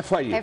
FIA।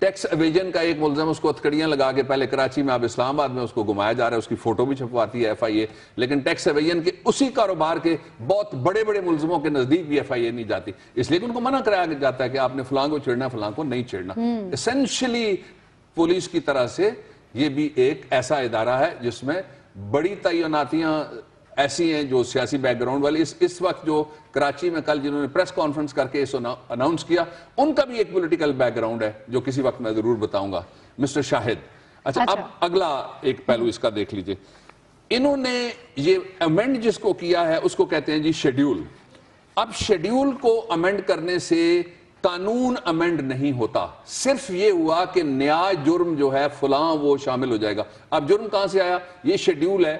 Tax evasion کا ایک ملزم اس کو ہتھکڑیاں لگا کے پہلے کراچی میں اب اسلام آباد میں اس کو گھمایا جا رہا ہے, اس کی فوٹو بھی چھپواتی ہے ایف آئی اے, لیکن ٹیکس ایویژن کے اسی کاروبار کے بہت بڑے بڑے ملزموں کے نزدیک بھی ایف آئی اے نہیں جاتی, اس لیے کہ ان کو منع کرایا جاتا ہے کہ آپ نے فلاں کو چھیڑنا فلاں کو نہیں چھیڑنا. اسینشلی پولیس کی طرح سے یہ بھی ایک ایسا ادارہ ہے جس میں بڑی تعیناتیاں ایسی ہیں جو سیاسی بیک گراؤنڈ والی. اس وقت جو کراچی میں کل جنہوں نے پریس کانفرنس کر کے اس اناؤنس کیا, ان کا بھی ایک پولیٹیکل بیک گراؤنڈ ہے جو کسی وقت میں ضرور بتاؤں گا. مسٹر شاہد, اچھا اب اگلا ایک پہلو اس کا دیکھ لیجئے. انہوں نے یہ امینڈ جس کو کیا ہے اس کو کہتے ہیں جی شیڈیول. اب شیڈیول کو امینڈ کرنے سے قانون امینڈ نہیں ہوتا, صرف یہ ہوا کہ نیا جرم جو ہے فلاں وہ شامل ہو جائے گا. اب جرم کہاں سے آیا؟ یہ شیڈیول ہے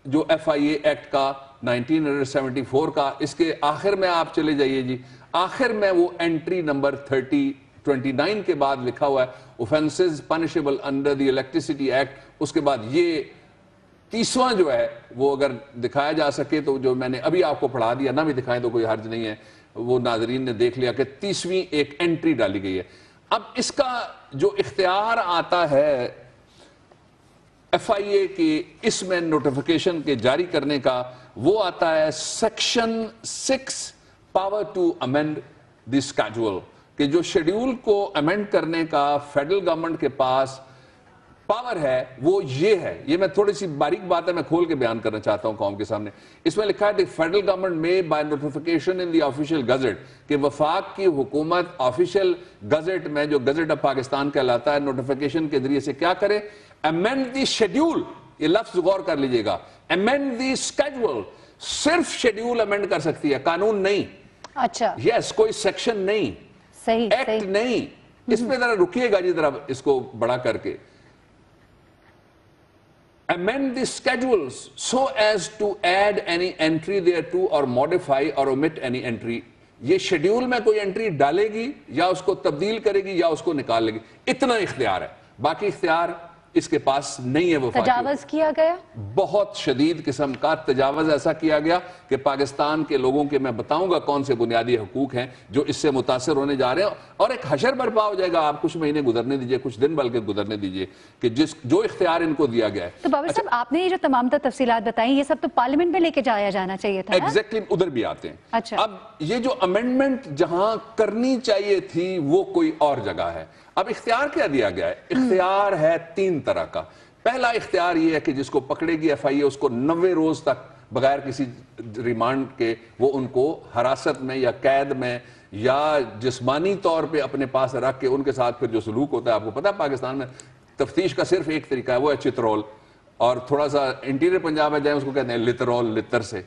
جو ایف آئی اے ایکٹ کا 1974 کا, اس کے آخر میں آپ چلے جائیے جی, آخر میں وہ انٹری نمبر 29 کے بعد لکھا ہوا ہے offenses punishable under the electricity act. اس کے بعد یہ 30واں جو ہے وہ اگر دکھایا جا سکے تو جو میں نے ابھی آپ کو پڑھا دیا, نہ بھی دکھائیں تو کوئی حرج نہیں ہے, وہ ناظرین نے دیکھ لیا کہ 30ویں ایک انٹری ڈالی گئی ہے. اب اس کا جو اختیار آتا ہے ایف آئی اے کی اس میں نوٹیفیکیشن کے جاری کرنے کا, وہ آتا ہے section 6 power to amend the schedule, کہ جو شیڈیول کو امینڈ کرنے کا فیڈرل گورنمنٹ کے پاس پاور ہے وہ یہ ہے. یہ میں تھوڑی سی باریک بات ہے, میں کھول کے بیان کرنا چاہتا ہوں قوم کے سامنے. اس میں لکھا ہے کہ فیڈرل گورنمنٹ میں by notification in the official gazette, کہ وفاق کی حکومت آفیشیل گزٹ میں جو گزٹ آف پاکستان کہلاتا ہے نوٹیفیکیشن کے ذریعے سے کیا کرے, امینڈ دی شیڈیول. یہ لفظ غور کر لیجئے گا, امینڈ دی اسکیڈول. صرف شیڈیول امینڈ کر سکتی ہے, قانون نہیں. اچھا یس, کوئی سیکشن نہیں, ایکٹ نہیں. اس پہ ذرا رکیے گا جی, ذرا اس کو بڑا کر کے. Amend the schedules so as to add any entry thereto or modify or omit any entry. یہ شیڈیول میں کوئی انٹری ڈالے گی یا اس کو تبدیل کرے گی یا اس کو نکال لے گی, اتنا اختیار ہے. باقی اختیار اس کے پاس نہیں ہے. وفاقی تجاوز کیا گیا, بہت شدید قسم کا تجاوز ایسا کیا گیا کہ پاکستان کے لوگوں کے میں بتاؤں گا کون سے بنیادی حقوق ہیں جو اس سے متاثر ہونے جا رہے ہیں, اور ایک حشر برپا ہو جائے گا. آپ کچھ مہینے گزرنے دیجئے, کچھ دن بلکہ گزرنے دیجئے کہ جو اختیار ان کو دیا گیا ہے. تو بابر صاحب آپ نے یہ جو تمام تفصیلات بتائیں یہ سب تو پارلیمنٹ میں لے کے جایا جانا چاہیے تھا. ایگزیکٹلی, ادھر بھی آتے ہیں. اچھا, اب یہ جو امینڈمنٹ جہاں کرنی چاہیے تھی وہ کوئی اور جگہ ہے. اب اختیار کیا دیا گیا ہے؟ اختیار ہے 3 طرح کا. پہلا اختیار یہ ہے کہ جس کو پکڑے گی ایف آئی اے اس کو 90 روز تک بغیر کسی ریمانڈ کے وہ ان کو حراست میں یا قید میں یا جسمانی طور پہ اپنے پاس رکھ کے ان کے ساتھ پھر جو سلوک ہوتا ہے. آپ کو پتا ہے پاکستان میں تفتیش کا صرف ایک طریقہ ہے, وہ ہے چترول, اور تھوڑا سا انٹیریئر پنجاب میں جائیں اس کو کہتے ہیں لترول, لتر سے.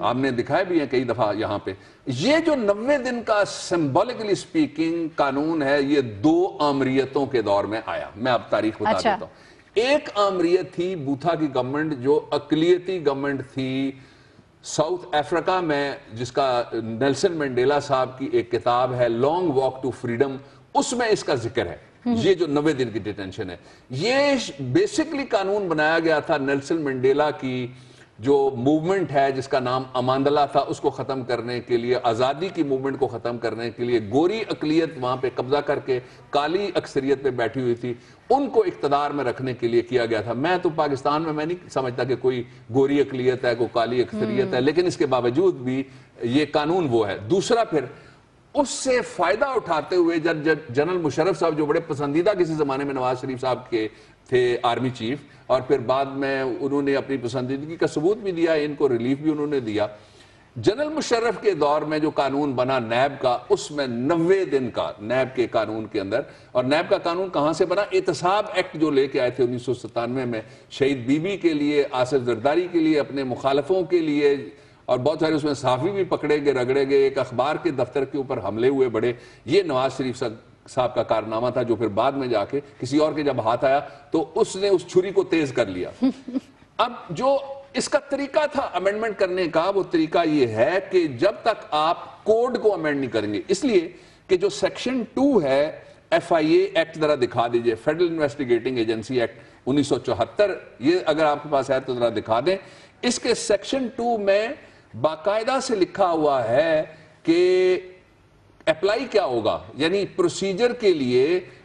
آپ نے دکھائے بھی ہیں کئی دفعہ یہاں پہ. یہ جو 90 دن کا سمبولکلی سپیکنگ قانون ہے یہ 2 آمریتوں کے دور میں آیا. میں اب تاریخ بتا دیتا ہوں. ایک آمریت تھی بوتھا کی گورنمنٹ جو اقلیتی گورنمنٹ تھی ساؤتھ افریقہ میں, جس کا نیلسن منڈیلا صاحب کی ایک کتاب ہے لانگ واک ٹو فریڈم, اس میں اس کا ذکر ہے. یہ جو 90 دن کی ڈیٹینشن ہے, یہ بیسکلی قانون بنایا گیا تھا نیلسن منڈیلا کی جو موومنٹ ہے جس کا نام اماندلہ تھا اس کو ختم کرنے کے لیے, آزادی کی موومنٹ کو ختم کرنے کے لیے. گوری اقلیت وہاں پہ قبضہ کر کے کالی اکثریت پہ بیٹھی ہوئی تھی, ان کو اقتدار میں رکھنے کے لیے کیا گیا تھا. میں تو پاکستان میں نہیں سمجھتا کہ کوئی گوری اقلیت ہے, کوئی کالی اکثریت ہے, لیکن اس کے باوجود بھی یہ قانون وہ ہے. دوسرا پھر اس سے فائدہ اٹھاتے ہوئے جب جنرل مشرف صاحب جو بڑے پسندیدہ کسی زمانے میں نواز شریف صاحب کے تھے آرمی چیف, اور پھر بعد میں انہوں نے اپنی پسندیدگی کا ثبوت بھی دیا, ان کو ریلیف بھی انہوں نے دیا. جنرل مشرف کے دور میں جو قانون بنا نیب کا, اس میں 90 دن کا نیب کے قانون کے اندر, اور نیب کا قانون کہاں سے بنا؟ احتساب ایکٹ جو لے کے آئے تھے 1997 میں, شہید بی بی کے لیے, آصف زرداری کے لیے, اپنے مخالفوں کے لیے, اور بہت سارے اس میں صحافی بھی پکڑے گئے, رگڑے گئے, ایک اخبار کے دفتر کے اوپر حملے ہوئے بڑے. یہ نواز شریف صاحب کا کارنامہ تھا جو پھر بعد میں جا کے کسی اور کے جب ہاتھ آیا تو اس نے اس چھری کو تیز کر لیا. اب جو اس کا طریقہ تھا امینڈمنٹ کرنے کا, وہ طریقہ یہ ہے کہ جب تک آپ کوڈ کو امینڈ نہیں کریں گے, اس لیے کہ جو سیکشن 2 ہے ایف آئی اے ایکٹ ذرا دکھا دیجئے, فیڈرل انویسٹیگیٹنگ ایجنسی ایکٹ 1974, یہ اگر آپ کے پاس ہے تو ذرا دکھا دیں. اس کے سیکشن 2 میں باقاعدہ سے لکھا ہوا ہے کہ اپلائی کیا ہوگا, یعنی پروسیجر کے لیے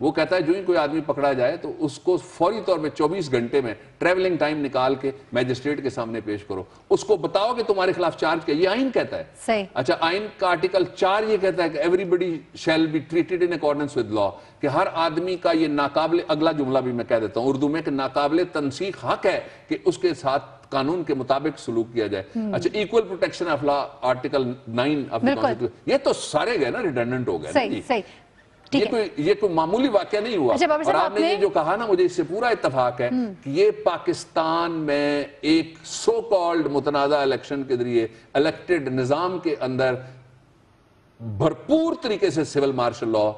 وہ کہتا ہے جو ہی کوئی آدمی پکڑا جائے تو اس کو فوری طور پہ 24 گھنٹے میں ٹریولنگ ٹائم نکال کے میجسٹریٹ کے سامنے پیش کرو, اس کو بتاؤ کہ تمہارے خلاف چارج کیا. یہ آئین کہتا ہے. صحیح. اچھا, آئین کا آرٹیکل 4 یہ کہتا ہے کہ everybody shall be treated in accordance with law, کہ ہر آدمی کا یہ ناقابل, اگلا جملہ بھی میں کہہ دیتا ہوں اردو میں, کہ ناقابل تنسیخ حق ہے کہ اس کے ساتھ قانون کے مطابق سلوک کیا جائے. اچھا, equal protection of law, article 9 of the constitution, یہ تو سارے گئے نا, ریڈنڈنٹ ہو گئے. صحیح صحیح. یہ کوئی معمولی واقعہ نہیں ہوا. اور آپ نے یہ جو کہا نا, مجھے اس سے پورا اتفاق ہے کہ یہ پاکستان میں ایک سو کالڈ متنازع الیکشن کے ذریعے الیکٹڈ نظام کے اندر بھرپور طریقے سے سول مارشل لا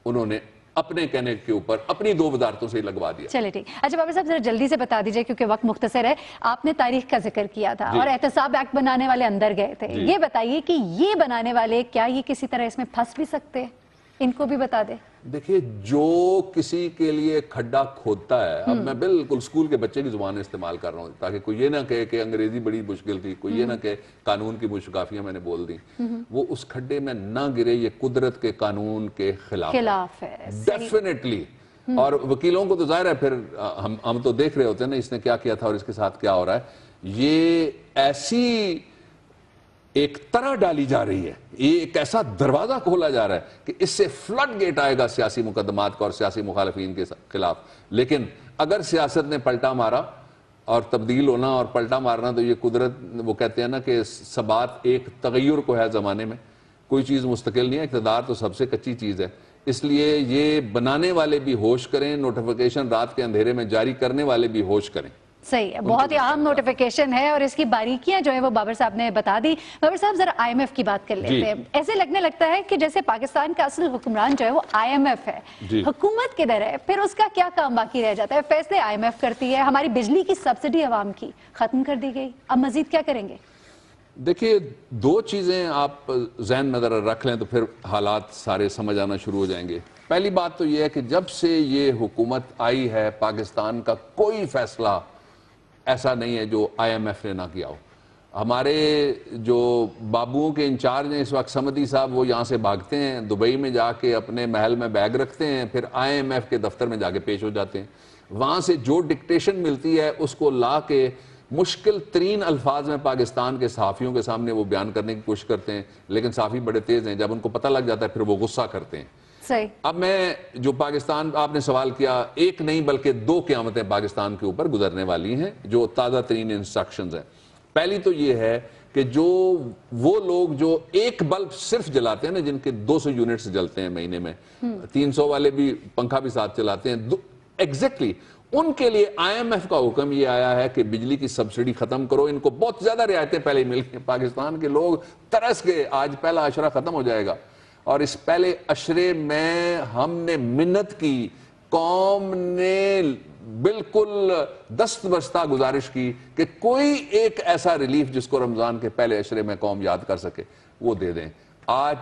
انہوں نے اپنے کہنے کے اوپر اپنی 2 وزارتوں سے لگوا دیا. چلے ٹھیک. اچھا بابر صاحب ذرا جلدی سے بتا دیجئے کیونکہ وقت مختصر ہے. آپ نے تاریخ کا ذکر کیا تھا اور احتساب ایکٹ بنانے والے اندر گئے تھے. یہ بتائیے کہ یہ بنانے والے کیا یہ کسی طرح اس میں پھنس بھی سکتے ہیں؟ ان کو بھی بتا دیں. دیکھیے, جو کسی کے لیے کھڈا کھودتا ہے, اب میں بالکل اسکول کے بچے کی زبان استعمال کر رہا ہوں تاکہ کوئی یہ نہ کہے کہ انگریزی بڑی مشکل تھی, کوئی یہ نہ کہے قانون کی مشکافیاں میں نے بول دی, وہ اس کھڈے میں نہ گرے, یہ قدرت کے قانون کے خلاف ہے ڈیفینیٹلی. اور وکیلوں کو تو ظاہر ہے پھر ہم تو دیکھ رہے ہوتے ہیں نا اس نے کیا کیا تھا اور اس کے ساتھ کیا ہو رہا ہے. یہ ایسی ایک طرح ڈالی جا رہی ہے, یہ ایک ایسا دروازہ کھولا جا رہا ہے کہ اس سے فلڈ گیٹ آئے گا سیاسی مقدمات کا اور سیاسی مخالفین کے خلاف. لیکن اگر سیاست نے پلٹا مارا, اور تبدیل ہونا اور پلٹا مارنا تو یہ قدرت, وہ کہتے ہیں نا کہ ثبات ایک تغیر کو ہے زمانے میں, کوئی چیز مستقل نہیں ہے, اقتدار تو سب سے کچی چیز ہے. اس لیے یہ بنانے والے بھی ہوش کریں, نوٹیفیکیشن رات کے اندھیرے میں جاری کرنے والے بھی ہوش کریں. صحیح ہے, بہت ہی اہم نوٹیفیکیشن ہے اور اس کی باریکیاں جو ہیں وہ بابر صاحب نے بتا دی. بابر صاحب ذرا آئی ایم ایف کی بات کر لیتے ہیں. ایسے لگنے لگتا ہے کہ جیسے پاکستان کا اصل حکمران جو ہے وہ آئی ایم ایف ہے, حکومت کدھر ہے, پھر اس کا کیا کام باقی رہ جاتا ہے؟ فیصلے آئی ایم ایف کرتی ہے, ہماری بجلی کی سبسڈی عوام کی ختم کر دی گئی, اب مزید کیا کریں گے؟ دیکھیے, 2 چیزیں آپ ذہن میں ذرا رکھ لیں تو پھر حالات سارے سمجھ آنا شروع ہو جائیں گے. پہلی بات تو یہ ہے کہ جب سے یہ حکومت آئی ہے, پاکستان کا کوئی فیصلہ ایسا نہیں ہے جو آئی ایم ایف نے نہ کیا ہو. ہمارے جو بابوؤں کے انچارج ہیں اس وقت, سمدی صاحب, وہ یہاں سے بھاگتے ہیں, دبئی میں جا کے اپنے محل میں بیگ رکھتے ہیں, پھر آئی ایم ایف کے دفتر میں جا کے پیش ہو جاتے ہیں. وہاں سے جو ڈکٹیشن ملتی ہے اس کو لا کے مشکل ترین الفاظ میں پاکستان کے صحافیوں کے سامنے وہ بیان کرنے کی کوشش کرتے ہیں. لیکن صحافی بڑے تیز ہیں, جب ان کو پتہ لگ جاتا ہے پھر وہ غصہ کرتے ہیں. اب میں جو پاکستان, آپ نے سوال کیا, ایک نہیں بلکہ 2 قیامتیں پاکستان کے اوپر گزرنے والی ہیں جو تازہ ترین انسٹرکشنز ہیں. پہلی تو یہ ہے کہ جو وہ لوگ جو ایک بلب صرف جلاتے ہیں نا, جن کے 200 یونٹس جلتے ہیں مہینے میں, 300 والے بھی پنکھا بھی ساتھ چلاتے ہیں, ایگزیکٹلی ان کے لیے آئی ایم ایف کا حکم یہ آیا ہے کہ بجلی کی سبسڈی ختم کرو. ان کو بہت زیادہ رعایتیں پہلے مل گئی, پاکستان کے لوگ ترس گئے, آج پہلا عشرہ ختم ہو جائے گا اور اس پہلے عشرے میں ہم نے منت کی, قوم نے بالکل دست بستہ گزارش کی کہ کوئی ایک ایسا ریلیف جس کو رمضان کے پہلے عشرے میں قوم یاد کر سکے وہ دے دیں. آج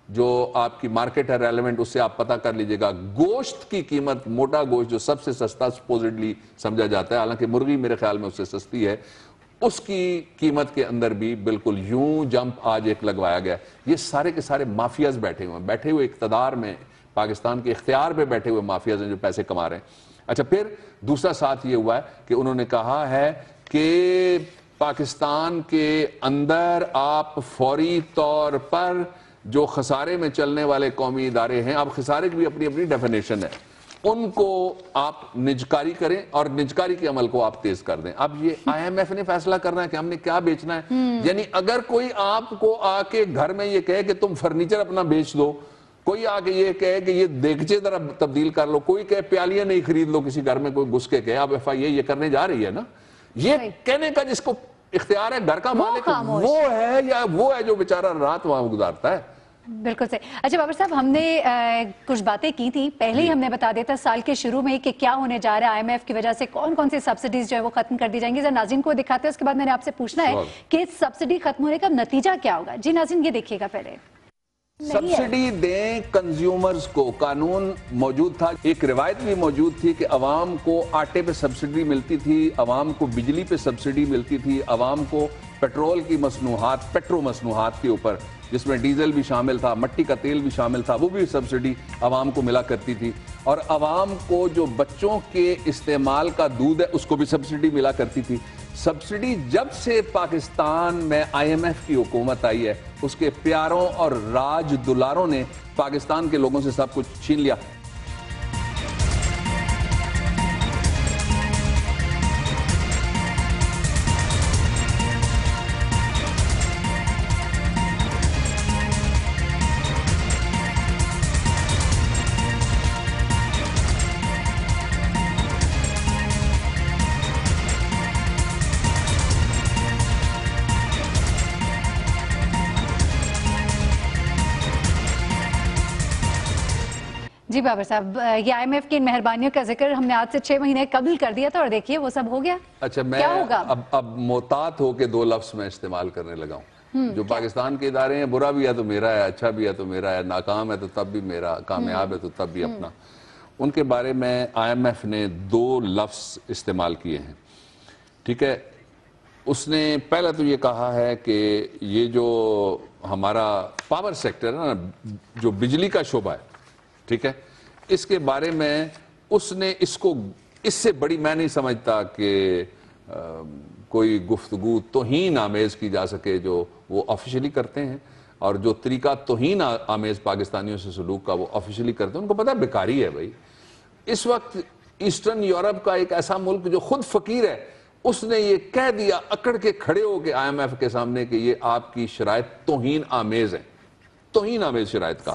جو آپ کی مارکیٹ ہے ریلیونٹ, اس سے آپ پتہ کر لیجئے گا, گوشت کی قیمت, موٹا گوشت جو سب سے سستا سپوزڈلی سمجھا جاتا ہے, حالانکہ مرغی میرے خیال میں اس سے سستی ہے, اس کی قیمت کے اندر بھی بالکل یوں جمپ آج ایک لگوایا گیا. یہ سارے کے سارے مافیاز بیٹھے ہوئے ہیں, بیٹھے ہوئے اقتدار میں, پاکستان کے اختیار پہ بیٹھے ہوئے مافیاز ہیں جو پیسے کما رہے ہیں. اچھا, پھر دوسرا ساتھ یہ ہوا ہے کہ انہوں نے کہا ہے کہ پاکستان کے اندر آپ فوری طور پر جو خسارے میں چلنے والے قومی ادارے ہیں, اب خسارے کی بھی اپنی اپنی ڈیفینیشن ہے, ان کو آپ نجکاری کریں اور نجکاری کے عمل کو آپ تیز کر دیں. اب یہ آئی ایم ایف نے فیصلہ کرنا ہے کہ ہم نے کیا بیچنا ہے. یعنی اگر کوئی آپ کو آ کے گھر میں یہ کہے کہ تم فرنیچر اپنا بیچ دو, کوئی آ کے یہ کہے کہ یہ دیگچے ذرا تبدیل کر لو, کوئی کہے پیالیاں نہیں خرید لو کسی گھر میں, کوئی گھس کے کہے, اب ایف آئی اے یہ کرنے جا رہی ہے نا, یہ کہنے کا جس کو اختیار ہے گھر کا مالک وہ ہے یا وہ ہے جو بیچارہ رات وہاں گزارتا ہے. بالکل صحیح. اچھا بابر صاحب, ہم نے کچھ باتیں کی تھی پہلے ہی, ہم نے بتا دیتا سال کے شروع میں کہ کیا ہونے جا رہا ہے, آئی ایم ایف کی وجہ سے کون کون سی سبسڈیز جو ہے وہ ختم کر دی جائیں گی. ذرا ناظرین کو دکھاتے ہیں, اس کے بعد میں نے آپ سے پوچھنا ہے کہ سبسڈی ختم ہونے کا نتیجہ کیا ہوگا. جی ناظرین یہ دیکھیے گا پہلے. سبسڈی دیں کنزیومرز کو, قانون موجود تھا, ایک روایت بھی موجود تھی کہ عوام کو آٹے پہ سبسڈی ملتی تھی, عوام کو بجلی پہ سبسڈی ملتی تھی, عوام کو پیٹرول کی مصنوعات, پیٹرو مصنوعات کے اوپر جس میں ڈیزل بھی شامل تھا, مٹی کا تیل بھی شامل تھا, وہ بھی سبسڈی عوام کو ملا کرتی تھی. اور عوام کو جو بچوں کے استعمال کا دودھ ہے اس کو بھی سبسڈی ملا کرتی تھی. سبسڈی جب سے پاکستان میں IMF کی حکومت آئی ہے, اس کے پیاروں اور راج دلاروں نے پاکستان کے لوگوں سے سب کچھ چھین لیا. جی بابر صاحب, یہ IMF کی ان مہربانیوں کا ذکر ہم نے آج سے 6 مہینے قبل کر دیا تھا اور دیکھیے وہ سب ہو گیا. اچھا, میں اب محتاط ہو کے 2 لفظ میں استعمال کرنے لگا ہوں. جو پاکستان کے ادارے ہیں, برا بھی ہے تو میرا ہے, اچھا بھی ہے تو میرا ہے, ناکام ہے تو تب بھی میرا, کامیاب ہے تو تب بھی اپنا. ان کے بارے میں IMF نے 2 لفظ استعمال کیے ہیں. ٹھیک ہے, اس نے پہلا تو یہ کہا ہے کہ یہ جو ہمارا پاور سیکٹر ہے نا, جو بجلی کا شعبہ ہے, ٹھیک ہے, اس کے بارے میں اس نے اس سے بڑی میں نہیں سمجھتا کہ کوئی گفتگو توہین آمیز کی جا سکے جو وہ آفیشلی کرتے ہیں, اور جو طریقہ توہین آمیز پاکستانیوں سے سلوک کا وہ آفیشلی کرتے ہیں. ان کو پتہ بیکاری ہے بھائی. اس وقت ایسٹرن یورپ کا ایک ایسا ملک جو خود فقیر ہے, اس نے یہ کہہ دیا اکڑ کے کھڑے ہو کے IMF کے سامنے کہ یہ آپ کی شرائط توہین آمیز ہیں. توہین آمیز شرائط کا.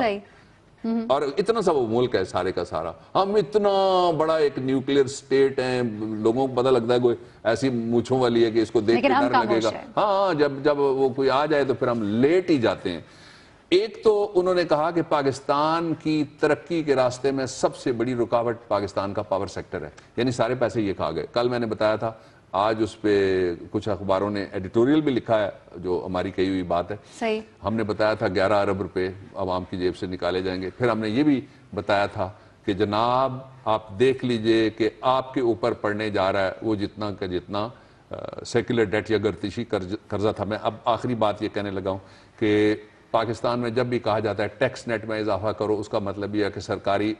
اور اتنا سا وہ ملک ہے سارے کا سارا, ہم اتنا بڑا ایک نیوکلیئر سٹیٹ ہیں, لوگوں کو پتہ لگتا ہے کوئی ایسی مونچھوں والی ہے کہ اس کو دیکھ کے ڈر لگے گا. ہاں, جب وہ کوئی آ جائے تو پھر ہم لیٹ ہی جاتے ہیں. ایک تو انہوں نے کہا کہ پاکستان کی ترقی کے راستے میں سب سے بڑی رکاوٹ پاکستان کا پاور سیکٹر ہے, یعنی سارے پیسے یہ کھا گئے. کل میں نے بتایا تھا, آج اس پہ کچھ اخباروں نے ایڈیٹوریل بھی لکھا ہے جو ہماری کہی ہوئی بات ہے. صحیح. ہم نے بتایا تھا 11 ارب روپے عوام کی جیب سے نکالے جائیں گے. پھر ہم نے یہ بھی بتایا تھا کہ جناب آپ دیکھ لیجئے کہ آپ کے اوپر پڑنے جا رہا ہے وہ جتنا کا جتنا سیکولر ڈیٹ یا گردشی قرضہ تھا. میں اب آخری بات یہ کہنے لگا ہوں کہ پاکستان میں جب بھی کہا جاتا ہے ٹیکس نیٹ میں اضافہ کرو, اس کا مطلب یہ ہے کہ سرکاری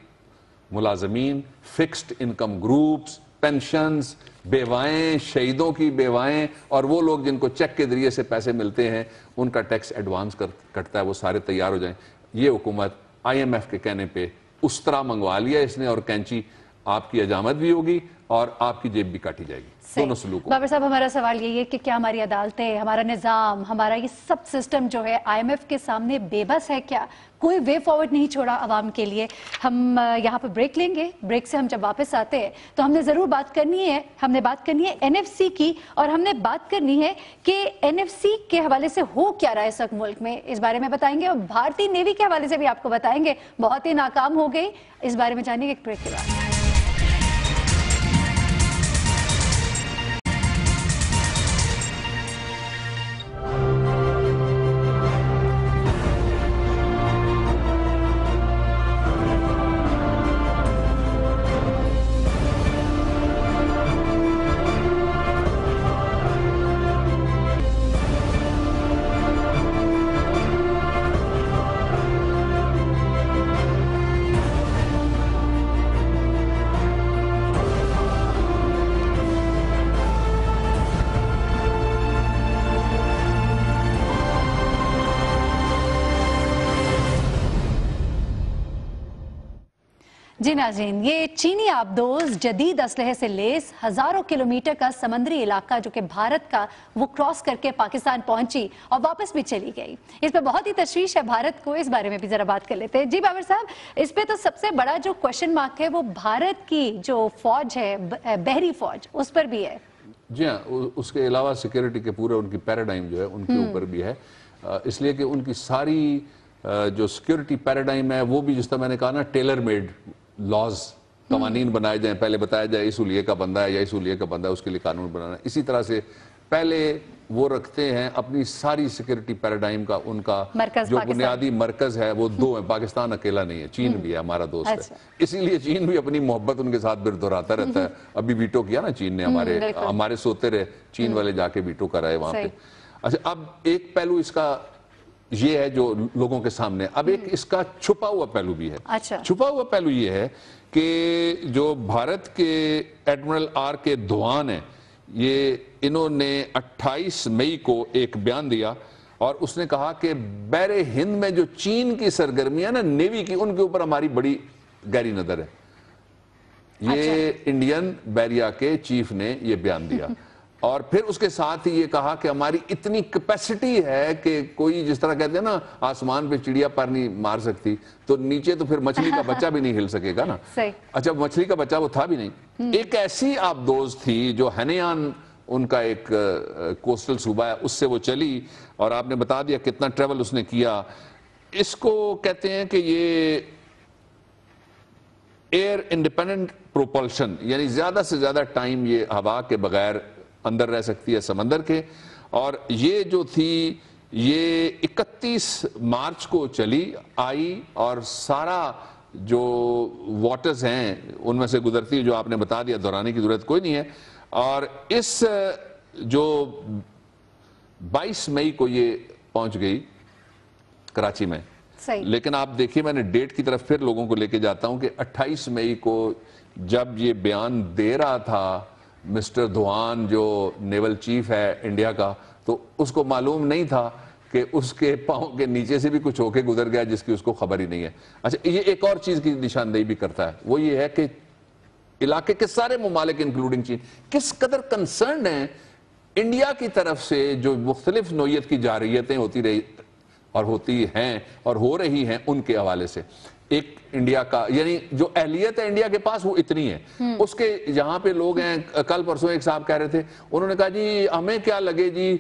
ملازمین, فکسڈ انکم گروپس, پینشنز, بیوائیں, شہیدوں کی بیوائیں, اور وہ لوگ جن کو چیک کے ذریعے سے پیسے ملتے ہیں ان کا ٹیکس ایڈوانس کٹتا ہے, وہ سارے تیار ہو جائیں. یہ حکومت IMF کے کہنے پہ اس طرح منگوا لیا اس نے, اور کینچی آپ کی حجامت بھی ہوگی اور آپ کی جیب بھی کاٹی جائے گی. دونوں سلوک. بابر صاحب, ہمارا سوال یہی ہے کہ کیا ہماری عدالتیں, ہمارا نظام, ہمارا یہ سب سسٹم جو ہے IMF کے سامنے بے بس ہے کیا؟ کوئی وے فارورڈ نہیں چھوڑا عوام کے لیے؟ ہم یہاں پہ بریک لیں گے. بریک سے ہم جب واپس آتے ہیں تو ہم نے ضرور بات کرنی ہے, ہم نے بات کرنی ہے NFC کی, اور ہم نے بات کرنی ہے کہ NFC کے حوالے سے ہو کیا رہا ہے اس وقت ملک میں, اس بارے میں بتائیں گے. اور بھارتی نیوی کے حوالے سے بھی آپ کو بتائیں گے, بہت ہی ناکام ہو گئی. اس بارے میں جانیں گے ایک بریک کے بعد. جی ناظرین, یہ چینی آبدوز جدید اسلحے سے لیس ہزاروں کلومیٹر کا سمندری علاقہ جو کہ بھارت کا, وہ کراس کر کے پاکستان پہنچی اور واپس بھی چلی گئی. اس پہ بہت ہی تشویش ہے بھارت کو, اس بارے میں بھی ذرا بات کر لیتے ہیں. جی بابر صاحب, اس پہ تو سب سے بڑا جو کوشچن مارک ہے وہ بھارت کی جو فوج ہے, بحری فوج, اس پر بھی ہے. جی ہاں, اس کے علاوہ سیکیورٹی کے پورے ان کی پیراڈائم جو ہے ان کے اوپر بھی ہے, اس لیے کہ ان کی ساری جو سیکیورٹی پیراڈائم ہے وہ بھی جس طرح میں نے کہا نا ٹیلر میڈ لاز, قوانین بنائے جائیں, پہلے بتایا جائے اس حلیے کا بندہ ہے یا اس حلیے کا بندہ ہے, اس کے لیے قانون بنانا. اسی طرح سے پہلے وہ رکھتے ہیں اپنی ساری سیکیورٹی پیراڈائم کا, ان کا جو بنیادی مرکز ہے وہ 2 ہیں. پاکستان اکیلا نہیں ہے, چین بھی ہے ہمارا دوست ہے, اسی لیے چین بھی اپنی محبت ان کے ساتھ پھر دہراتا رہتا ہے. ابھی ویٹو کیا نا چین نے, ہمارے سوتے رہے, چین والے جا کے ویٹو کرائے وہاں پہ. اچھا, اب ایک پہلو اس کا یہ ہے جو لوگوں کے سامنے. اب ایک اس کا چھپا ہوا پہلو بھی ہے. اچھا. چھپا ہوا پہلو یہ ہے کہ جو بھارت کے ایڈمرل آر کے دھوان ہیں, یہ انہوں نے 28 مئی کو ایک بیان دیا اور اس نے کہا کہ بحر ہند میں جو چین کی سرگرمیاں نا نیوی کی, ان کے اوپر ہماری بڑی گہری نظر ہے. یہ انڈین بحریہ کے چیف نے یہ بیان دیا اور پھر اس کے ساتھ ہی یہ کہا کہ ہماری اتنی کیپیسٹی ہے کہ کوئی جس طرح کہتے ہیں نا آسمان پہ چڑیا پر نہیں مار سکتی, تو نیچے تو پھر مچھلی کا بچہ بھی نہیں ہل سکے گا نا. اچھا, مچھلی کا بچہ وہ تھا بھی نہیں. ایک ایسی آبدوز تھی جو ہینیان ان کا ایک کوسٹل صوبہ ہے, اس سے وہ چلی اور آپ نے بتا دیا کتنا ٹریول اس نے کیا. اس کو کہتے ہیں کہ یہ ایئر انڈیپینڈنٹ پروپلشن, یعنی زیادہ سے زیادہ ٹائم یہ ہوا کے بغیر اندر رہ سکتی ہے سمندر کے. اور یہ جو تھی یہ 31 مارچ کو چلی آئی اور سارا جو واٹرز ہیں ان میں سے گزرتی ہے, جو آپ نے بتا دیا دہرانے کی ضرورت کوئی نہیں ہے. اور اس جو 22 مئی کو یہ پہنچ گئی کراچی میں. لیکن آپ دیکھیے میں نے ڈیٹ کی طرف پھر لوگوں کو لے کے جاتا ہوں کہ 28 مئی کو جب یہ بیان دے رہا تھا مسٹر دھوان جو نیول چیف ہے انڈیا کا, تو اس کو معلوم نہیں تھا کہ اس کے پاؤں کے نیچے سے بھی کچھ ہو کے گزر گیا جس کی اس کو خبر ہی نہیں ہے. اچھا, یہ ایک اور چیز کی نشاندہی بھی کرتا ہے, وہ یہ ہے کہ علاقے کے سارے ممالک انکلوڈنگ چین کس قدر کنسرنڈ ہیں انڈیا کی طرف سے جو مختلف نوعیت کی جارحیتیں ہوتی رہی اور ہوتی ہیں اور ہو رہی ہیں ان کے حوالے سے. ایک انڈیا کا یعنی جو اہلیت ہے انڈیا کے پاس وہ اتنی ہے, اس کے جہاں پہ لوگ ہیں, کل پرسوں ایک صاحب کہہ رہے تھے, انہوں نے کہا جی ہمیں کیا لگے جی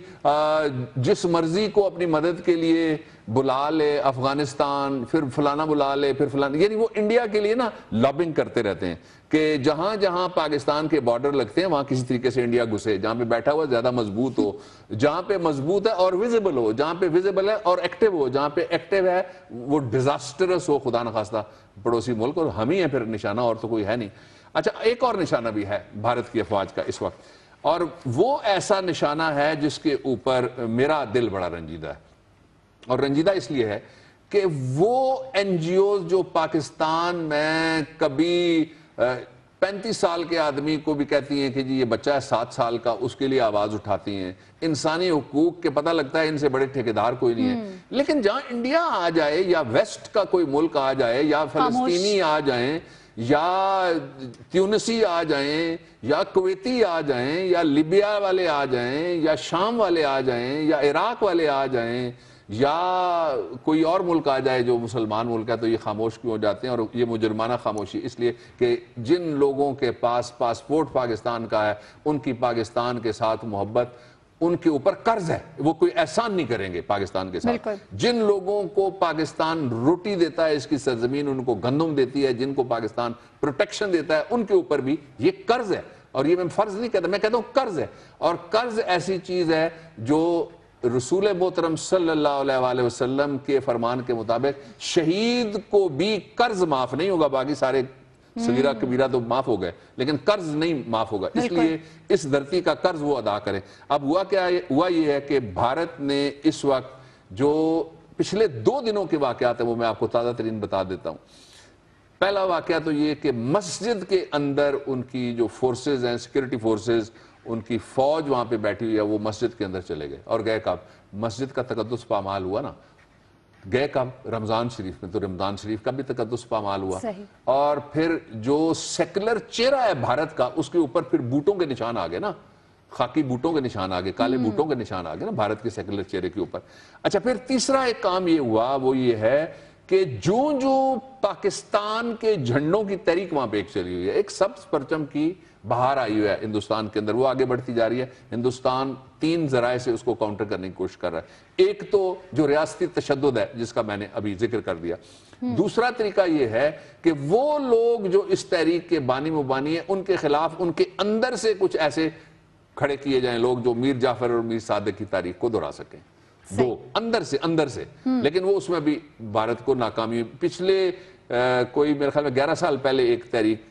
جس مرضی کو اپنی مدد کے لیے بلا لے افغانستان, پھر فلانا بلا لے, پھر فلانا, یعنی وہ انڈیا کے لیے نا لابنگ کرتے رہتے ہیں کہ جہاں جہاں پاکستان کے بارڈر لگتے ہیں وہاں کسی طریقے سے انڈیا گھسے, جہاں پہ بیٹھا ہوا زیادہ مضبوط ہو, جہاں پہ مضبوط ہے اور ویزیبل ہو, جہاں پہ ویزیبل ہے اور ایکٹیو ہو, جہاں پہ ایکٹیو ہے وہ ڈیزاسٹرس ہو خدا نخواستہ پڑوسی ملک, اور ہم ہی ہیں پھر نشانہ, اور تو کوئی ہے نہیں. اچھا, ایک اور نشانہ بھی ہے بھارت کی افواج کا اس وقت, اور وہ ایسا نشانہ ہے جس کے اوپر میرا دل بڑا رنجیدہ ہے. اور رنجیدہ اس لیے ہے کہ وہ این جی اوز جو پاکستان میں کبھی 35 سال کے آدمی کو بھی کہتی ہیں کہ جی یہ بچہ ہے 7 سال کا, اس کے لیے آواز اٹھاتی ہیں, انسانی حقوق کے پتہ لگتا ہے ان سے بڑے ٹھیکیدار کوئی نہیں ہے. لیکن جہاں انڈیا آ جائے یا ویسٹ کا کوئی ملک آ جائے یا فلسطینی آ جائیں یا تیونسی آ جائیں یا کویتی آ جائیں یا لیبیا والے آ جائیں یا شام والے آ جائیں یا عراق والے آ جائیں یا کوئی اور ملک آ جائے جو مسلمان ملک ہے, تو یہ خاموش کیوں ہو جاتے ہیں. اور یہ مجرمانہ خاموشی اس لیے کہ جن لوگوں کے پاس پاسپورٹ پاکستان کا ہے ان کی پاکستان کے ساتھ محبت ان کے اوپر قرض ہے, وہ کوئی احسان نہیں کریں گے پاکستان کے ساتھ. جن لوگوں کو پاکستان روٹی دیتا ہے, اس کی سرزمین ان کو گندم دیتی ہے, جن کو پاکستان پروٹیکشن دیتا ہے, ان کے اوپر بھی یہ قرض ہے. اور یہ میں فرض نہیں کہتا, میں کہتا ہوں قرض ہے. اور قرض ایسی چیز ہے جو رسول محترم صلی اللہ علیہ وآلہ وسلم کے فرمان کے مطابق شہید کو بھی قرض معاف نہیں ہوگا, باقی سارے صغیرہ کبیرہ تو معاف ہو گئے لیکن قرض نہیں معاف ہوگا. اس لیے اس دھرتی کا قرض وہ ادا کریں. اب ہوا یہ ہے کہ بھارت نے اس وقت جو پچھلے 2 دنوں کے واقعات ہیں وہ میں آپ کو تازہ ترین بتا دیتا ہوں. پہلا واقعہ تو یہ کہ مسجد کے اندر ان کی جو فورسز ہیں, سیکورٹی فورسز, ان کی فوج وہاں پہ بیٹھی ہوئی ہے, وہ مسجد کے اندر چلے گئے اور گئے کب مسجد کا تقدس پامال ہوا نا, گئے کب رمضان شریف میں, تو رمضان شریف کا بھی تقدس پامال ہوا. اور پھر جو سیکولر چہرہ ہے بھارت کا اس کے اوپر پھر بوٹوں کے نشان آ گئے نا, خاکی بوٹوں کے نشان آ گئے, کالے بوٹوں کے نشان آ گئے نا بھارت کے سیکولر چہرے کے اوپر. اچھا, پھر تیسرا ایک کام یہ ہوا, وہ یہ ہے کہ جو پاکستان کے جھنڈوں کی تحریک وہاں پہ ایک چلی ہوئی ہے, ایک سبز پرچم کی بہار آئی ہوئی ہے ہندوستان کے اندر, وہ آگے بڑھتی جا رہی ہے. ہندوستان 3 ذرائع سے اس کو کاؤنٹر کرنے کی کوشش کر رہا ہے. ایک تو جو ریاستی تشدد ہے جس کا میں نے ابھی ذکر کر دیا. دوسرا طریقہ یہ ہے کہ وہ لوگ جو اس تحریک کے بانی مبانی ہیں ان کے خلاف ان کے اندر سے کچھ ایسے کھڑے کیے جائیں لوگ جو میر جعفر اور میر صادق کی تاریخ کو دہرا سکیں. دو اندر سے لیکن وہ اس میں بھی بھارت کو ناکامی. پچھلے کوئی میرے خیال میں 11 سال پہلے ایک تحریک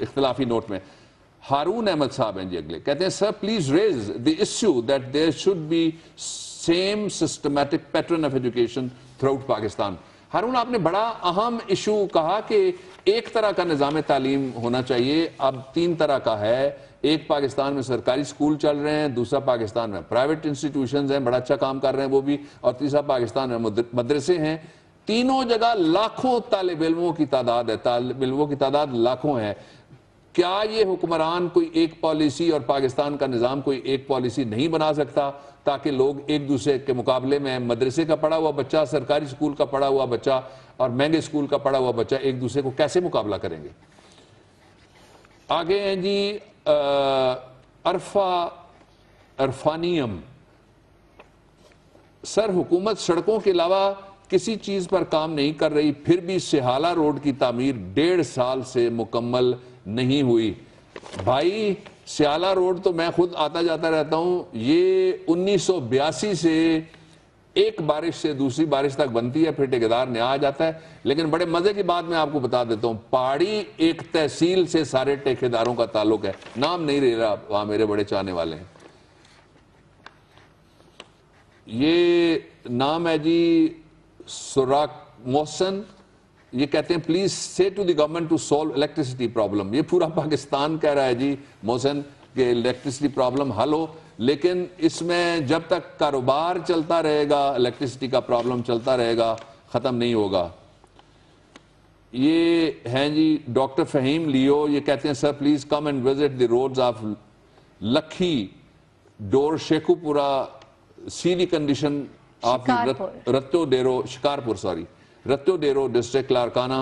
اختلافی نوٹ میں. ہارون احمد صاحب ہیں جی اگلے, کہتے ہیں sir please raise the issue that there should be same systematic pattern of education throughout آؤٹ پاکستان. ہارون, آپ نے بڑا اہم ایشو کہا کہ ایک طرح کا نظام تعلیم ہونا چاہیے. اب 3 طرح کا ہے. ایک پاکستان میں سرکاری سکول چل رہے ہیں, دوسرا پاکستان میں پرائیویٹ انسٹیٹیوشنز ہیں, بڑا اچھا کام کر رہے ہیں وہ بھی, اور تیسرا پاکستان میں مدرسے ہیں. تینوں جگہ لاکھوں طالب علموں کی تعداد ہے, طالب علموں کی تعداد لاکھوں ہے. کیا یہ حکمران کوئی ایک پالیسی اور پاکستان کا نظام کوئی ایک پالیسی نہیں بنا سکتا تاکہ لوگ ایک دوسرے کے مقابلے میں مدرسے کا پڑھا ہوا بچہ, سرکاری سکول کا پڑھا ہوا بچہ اور مہنگے سکول کا پڑھا ہوا بچہ ایک دوسرے کو کیسے مقابلہ کریں گے؟ آگے ہیں جی عرفانیم. سر حکومت سڑکوں کے علاوہ کسی چیز پر کام نہیں کر رہی, پھر بھی سہالہ روڈ کی تعمیر 1.5 سال سے مکمل نہیں ہوئی. بھائی سیالہ روڈ تو میں خود آتا جاتا رہتا ہوں, یہ 1982 سے ایک بارش سے دوسری بارش تک بنتی ہے, پھر ٹھیکیدار نیا آ جاتا ہے. لیکن بڑے مزے کی بات میں آپ کو بتا دیتا ہوں, پہاڑی ایک تحصیل سے سارے ٹھیکیداروں کا تعلق ہے, نام نہیں رہ رہا, وہاں میرے بڑے چاہنے والے ہیں. یہ نام ہے جی سراک محسن, یہ کہتے ہیں please say to the government to solve electricity problem. یہ پورا پاکستان کہہ رہا ہے جی محسن کہ الیکٹریسٹی پرابلم حل ہو, لیکن اس میں جب تک کاروبار چلتا رہے گا الیکٹریسٹی کا پرابلم چلتا رہے گا, ختم نہیں ہوگا. یہ ہیں جی ڈاکٹر فہیم لیو, یہ کہتے ہیں sir please come and visit the roads of لکھی ڈور شیخو پورا, سی the condition of Ratto Dero Shikarpur Ratto Dero district لارکانہ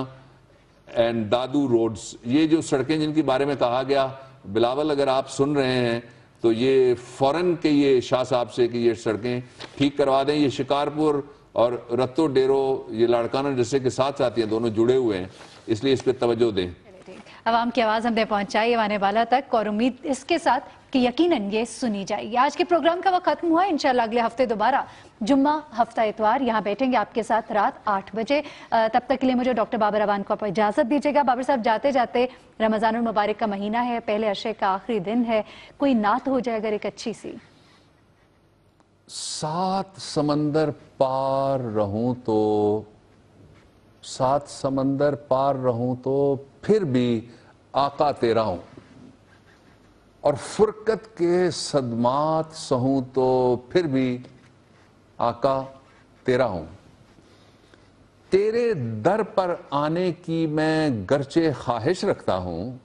and Dadu roads. یہ جو سڑکیں جن کے بارے میں کہا گیا, بلاول اگر آپ سن رہے ہیں تو یہ فوراً کہ یہ شاہ صاحب سے کہ یہ سڑکیں ٹھیک کروا دیں. یہ شکارپور اور رتو ڈیرو یہ لاڑکانہ ڈسٹرکٹ کے ساتھ آتی ہیں, دونوں جڑے ہوئے ہیں, اس لیے اس پہ توجہ دیں. عوام کی آواز ہم نے پہنچائی ایوان بالا تک, اور امید اس کے ساتھ کہ یقیناً یہ سنی جائے گی. آج کے پروگرام کا وقت ختم ہوا, انشاءاللہ اگلے ہفتے دوبارہ جمعہ ہفتہ اتوار یہاں بیٹھیں گے آپ کے ساتھ رات 8 بجے. تب تک کے لیے مجھے ڈاکٹر بابر اعوان کو آپ اجازت دیجیے گا. بابر صاحب جاتے جاتے رمضان المبارک کا مہینہ ہے, پہلے عشرے کا آخری دن ہے, کوئی نعت ہو جائے اگر ایک اچھی سی. 7 سمندر پار رہوں تو 7 سمندر پار رہوں تو پھر بھی آقا تیرا ہوں, اور فرقت کے صدمات سہوں تو پھر بھی آقا تیرا ہوں. تیرے در پر آنے کی میں گرچہ خواہش رکھتا ہوں,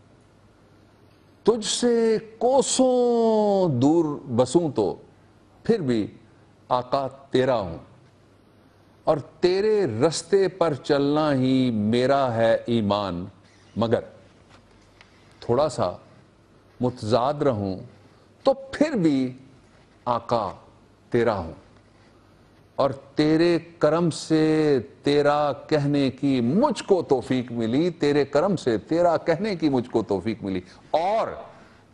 تجھ سے کوسوں دور بسوں تو پھر بھی آقا تیرا ہوں, اور تیرے رستے پر چلنا ہی میرا ہے ایمان. مگر تھوڑا سا متضاد رہوں تو پھر بھی آقا تیرا ہوں, اور تیرے کرم سے تیرا کہنے کی مجھ کو توفیق ملی, تیرے کرم سے تیرا کہنے کی مجھ کو توفیق ملی. اور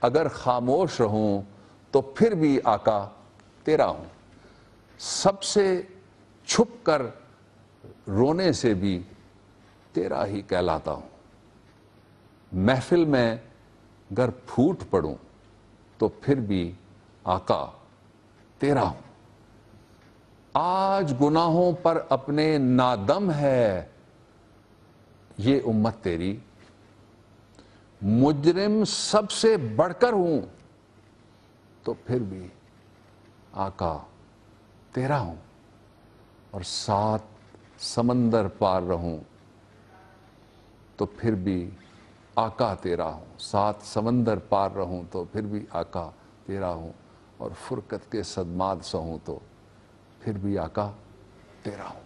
اگر خاموش رہوں تو پھر بھی آقا تیرا ہوں. سب سے چھپ کر رونے سے بھی تیرا ہی کہلاتا ہوں. محفل میں گر پھوٹ پڑوں تو پھر بھی آقا تیرا ہوں. آج گناہوں پر اپنے نادم ہے یہ امت تیری, مجرم سب سے بڑھ کر ہوں تو پھر بھی آقا تیرا ہوں. اور 7 سمندر پار رہوں تو پھر بھی آقا تیرا ہوں. 7 سمندر پار رہوں تو پھر بھی آقا تیرا ہوں, اور فرقت کے صدمات سہوں تو پھر بھی آقا تیرا ہوں.